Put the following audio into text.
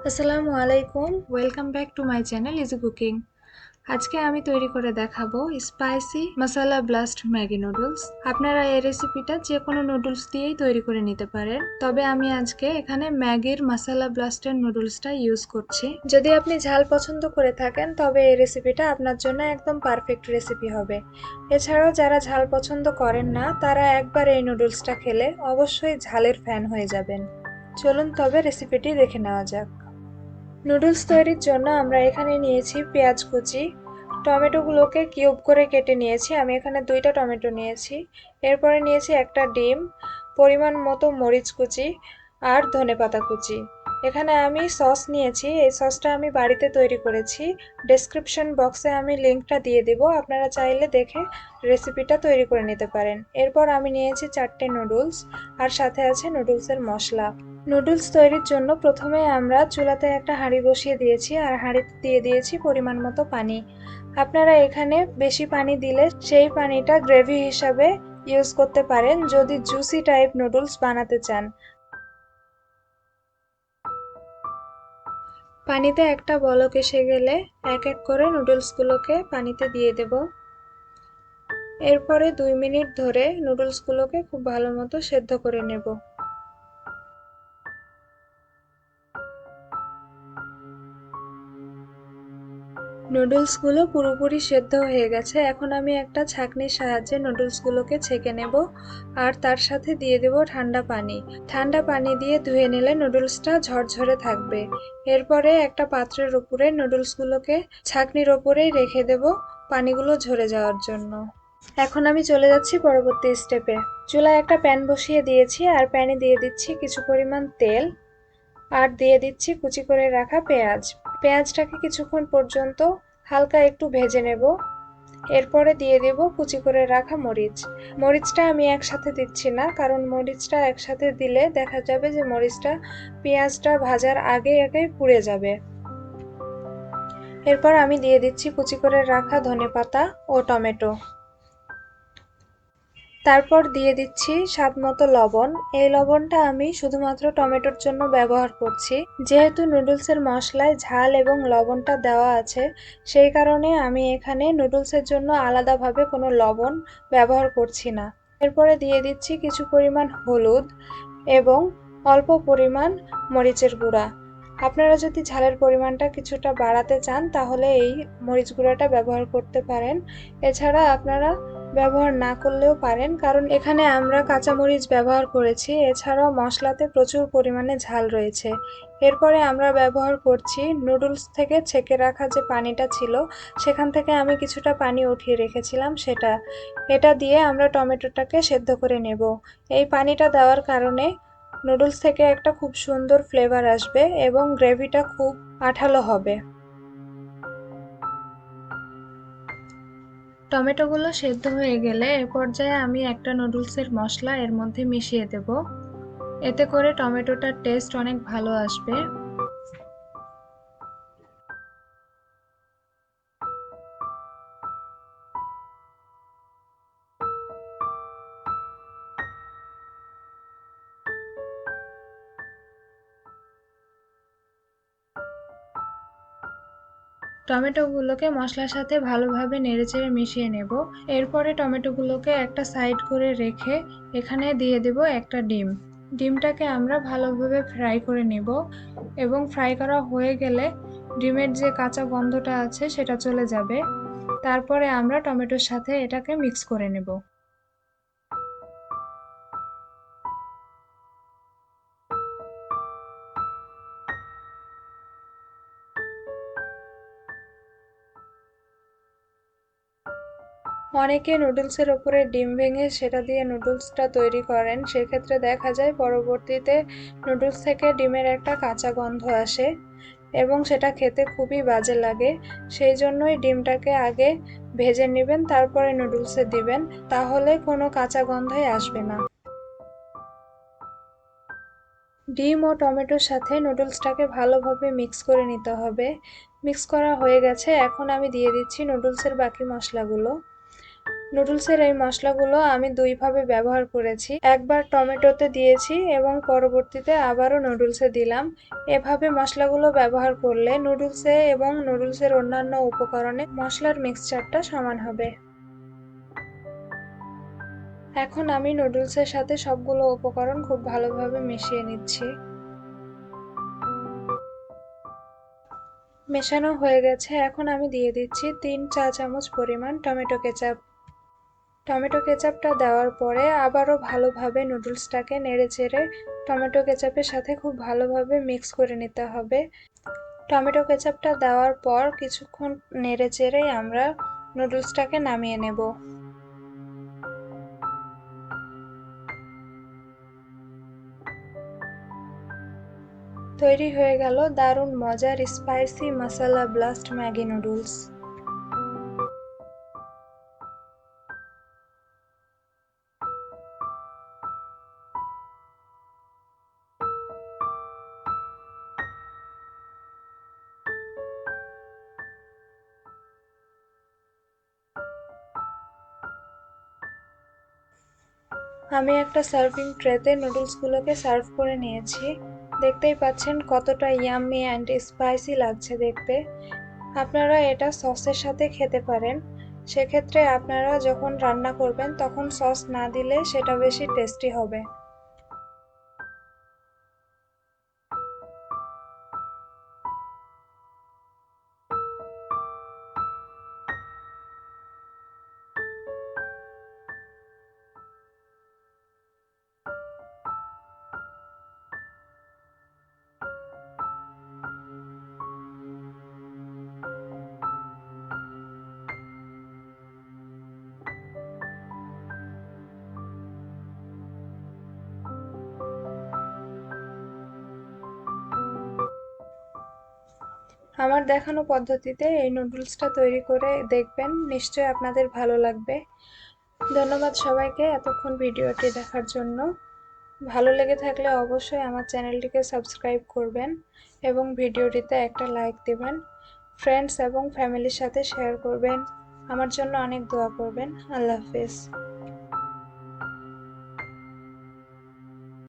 আসসালামু আলাইকুম, welcome back to my channel easy cooking. আজকে আমি তৈরি করে দেখাবো স্পাইসি মশলা ব্লাস্ট ম্যাগি নুডলস। আপনারা এই রেসিপিটা যে কোনো নুডলস দিয়েই তৈরি করে নিতে পারেন, তবে আমি আজকে এখানে ম্যাগির মশলা ব্লাস্টের নুডলসটা ইউজ করছি। যদি আপনি ঝাল পছন্দ করে থাকেন তবে এই রেসিপিটা আপনার জন্য একদম পারফেক্ট রেসিপি হবে। এছাড়াও যারা ঝাল পছন্দ করেন না তারা একবার এই নুডলসটা খেলে অবশ্যই ঝালের ফ্যান হয়ে যাবেন। চলুন তবে রেসিপিটি দেখে নেওয়া যাক। নুডলস তৈরির জন্য আমরা এখানে নিয়েছি পেঁয়াজ কুচি, টমেটোগুলোকে কিউব করে কেটে নিয়েছি। আমি এখানে 2টা টমেটো নিয়েছি। এরপরে নিয়েছি একটা ডিম, পরিমাণ মতো মরিচ কুচি আর ধনেপাতা কুচি। এখানে আমি সস নিয়েছি, এই সসটা আমি বাড়িতে তৈরি করেছি। ডেসক্রিপশন বক্সে আমি লিঙ্কটা দিয়ে দেব, আপনারা চাইলে দেখে রেসিপিটা তৈরি করে নিতে পারেন। এরপর আমি নিয়েছি 4টে নুডলস আর সাথে আছে নুডলসের মশলা। নুডলস তৈরির জন্য প্রথমে আমরা চুলাতে একটা হাঁড়ি বসিয়ে দিয়েছি আর হাঁড়িতে দিয়ে দিয়েছি পরিমাণ মতো পানি। আপনারা এখানে বেশি পানি দিলে সেই পানিটা গ্রেভি হিসাবে ইউজ করতে পারেন যদি জুসি টাইপ নুডলস বানাতে চান। পানিতে একটা বলক এসে গেলে এক এক করে নুডলসগুলোকে পানিতে দিয়ে দেব। এরপরে 2 মিনিট ধরে নুডলসগুলোকে খুব ভালো মতো সেদ্ধ করে নেব। নুডলসগুলো পুরোপুরি সেদ্ধ হয়ে গেছে। এখন আমি একটা ছাঁকনির সাহায্যে নুডলসগুলোকে ছেঁকে নেব আর তার সাথে দিয়ে দেব ঠান্ডা পানি। ঠান্ডা পানি দিয়ে ধুয়ে নিলে নুডলসটা ঝরঝরে থাকবে। এরপরে একটা পাত্রের উপরে নুডলসগুলোকে ছাঁকনির ওপরেই রেখে দেব পানিগুলো ঝরে যাওয়ার জন্য। এখন আমি চলে যাচ্ছি পরবর্তী স্টেপে। চুলায় একটা প্যান বসিয়ে দিয়েছি আর প্যানে দিয়ে দিচ্ছি কিছু পরিমাণ তেল আর দিয়ে দিচ্ছি কুচি করে রাখা পেঁয়াজ। পেঁয়াজটাকে কিছুক্ষণ পর্যন্ত হালকা একটু ভেজে নেব। এরপরে দিয়ে দেব কুচি করে রাখা মরিচ। মরিচটা আমি একসাথে দিচ্ছি না, কারণ মরিচটা একসাথে দিলে দেখা যাবে যে মরিচটা পেঁয়াজটা ভাজার আগে আগে পুড়ে যাবে। এরপর আমি দিয়ে দিচ্ছি কুচি করে রাখা ধনেপাতা ও টমেটো। তারপর দিয়ে দিচ্ছি স্বাদমতো লবণ। এই লবণটা আমি শুধুমাত্র টমেটোর জন্য ব্যবহার করছি। যেহেতু নুডলসের মশলায় ঝাল এবং লবণটা দেওয়া আছে, সেই কারণে আমি এখানে নুডলসের জন্য আলাদাভাবে কোনো লবণ ব্যবহার করছি না। এরপরে দিয়ে দিচ্ছি কিছু পরিমাণ হলুদ এবং অল্প পরিমাণ মরিচের গুঁড়া। আপনারা যদি ঝালের পরিমাণটা কিছুটা বাড়াতে চান তাহলে এই মরিচ গুঁড়াটা ব্যবহার করতে পারেন। এছাড়া আপনারা ব্যবহার না করলেও পারেন, কারণ এখানে আমরা কাঁচামরিচ ব্যবহার করেছি। এছাড়াও মশলাতে প্রচুর পরিমাণে ঝাল রয়েছে। এরপরে আমরা ব্যবহার করছি নুডলস থেকে ছেঁকে রাখা যে পানিটা ছিল, সেখান থেকে আমি কিছুটা পানি উঠিয়ে রেখেছিলাম সেটা। এটা দিয়ে আমরা টমেটোটাকে সেদ্ধ করে নেব। এই পানিটা দেওয়ার কারণে নুডলস থেকে একটা খুব সুন্দর ফ্লেভার আসবে এবং গ্রেভিটা খুব আঠালো হবে। টমেটোগুলো সেদ্ধ হয়ে গেলে এ পর্যায়ে আমি একটা নুডলসের মশলা এর মধ্যে মিশিয়ে দেব। এতে করে টমেটোটার টেস্ট অনেক ভালো আসবে। টমেটোগুলোকে মশলার সাথে ভালোভাবে নেড়েচেড়ে মিশিয়ে নেব। এরপরে টমেটোগুলোকে একটা সাইড করে রেখে এখানে দিয়ে দেব একটা ডিম। ডিমটাকে আমরা ভালোভাবে ফ্রাই করে নেব এবং ফ্রাই করা হয়ে গেলে ডিমের যে কাঁচা গন্ধটা আছে সেটা চলে যাবে। তারপরে আমরা টমেটোর সাথে এটাকে মিক্স করে নেব। অনেকে নুডলসের ওপরে ডিম ভেঙে সেটা দিয়ে নুডলসটা তৈরি করেন, সেক্ষেত্রে দেখা যায় পরবর্তীতে নুডলস থেকে ডিমের একটা কাঁচা গন্ধ আসে এবং সেটা খেতে খুবই বাজে লাগে। সেই জন্যই ডিমটাকে আগে ভেজে নেবেন, তারপরে নুডলসে দিবেন, তাহলে কোনো কাঁচা গন্ধই আসবে না। ডিম ও টমেটোর সাথে নুডলসটাকে ভালোভাবে মিক্স করে নিতে হবে। মিক্স করা হয়ে গেছে, এখন আমি দিয়ে দিচ্ছি নুডলসের বাকি মশলাগুলো। নুডলসের এই মশলাগুলো আমি দুইভাবে ব্যবহার করেছি। একবার টমেটোতে দিয়েছি এবং পরবর্তীতে আবারও নুডলসে দিলাম। এভাবে মশলাগুলো ব্যবহার করলে নুডলসে এবং নুডলসের অন্যান্য উপকরণে মশলার মিক্সচারটা সমান হবে। এখন আমি নুডলসের সাথে সবগুলো উপকরণ খুব ভালোভাবে মিশিয়ে নিচ্ছি। মেশানো হয়ে গেছে, এখন আমি দিয়ে দিচ্ছি 3 চা চামচ পরিমাণ টমেটো কেচাপ। টমেটো কেচাপটা দেওয়ার পরে আবারও ভালোভাবে নুডলসটাকে নেড়েচেড়ে টমেটো কেচাপের সাথে খুব ভালোভাবে মিক্স করে নিতে হবে। টমেটো কেচাপটা দেওয়ার পর কিছুক্ষণ নেড়েচেড়েই আমরা নুডলসটাকে নামিয়ে নেব। তৈরি হয়ে গেল দারুণ মজার স্পাইসি মশলা ব্লাস্ট ম্যাগি নুডলস। আমি একটা সার্ভিং ট্রেতে নুডলসগুলোকে সার্ভ করে নিয়েছি। দেখতেই পাচ্ছেন কতটা ইয়াম্মি অ্যান্ড স্পাইসি লাগছে দেখতে। আপনারা এটা সসের সাথে খেতে পারেন। সেক্ষেত্রে আপনারা যখন রান্না করবেন তখন সস না দিলে সেটা বেশি টেস্টি হবে। আমার দেখানো পদ্ধতিতে এই নুডলসটা তৈরি করে দেখবেন, নিশ্চয়ই আপনাদের ভালো লাগবে। ধন্যবাদ সবাইকে এতক্ষণ ভিডিওটি দেখার জন্য। ভালো লেগে থাকলে অবশ্যই আমার চ্যানেলটিকে সাবস্ক্রাইব করবেন এবং ভিডিওটিতে একটা লাইক দেবেন। ফ্রেন্ডস এবং ফ্যামিলির সাথে শেয়ার করবেন। আমার জন্য অনেক দোয়া করবেন। আল্লাহ হাফেজ।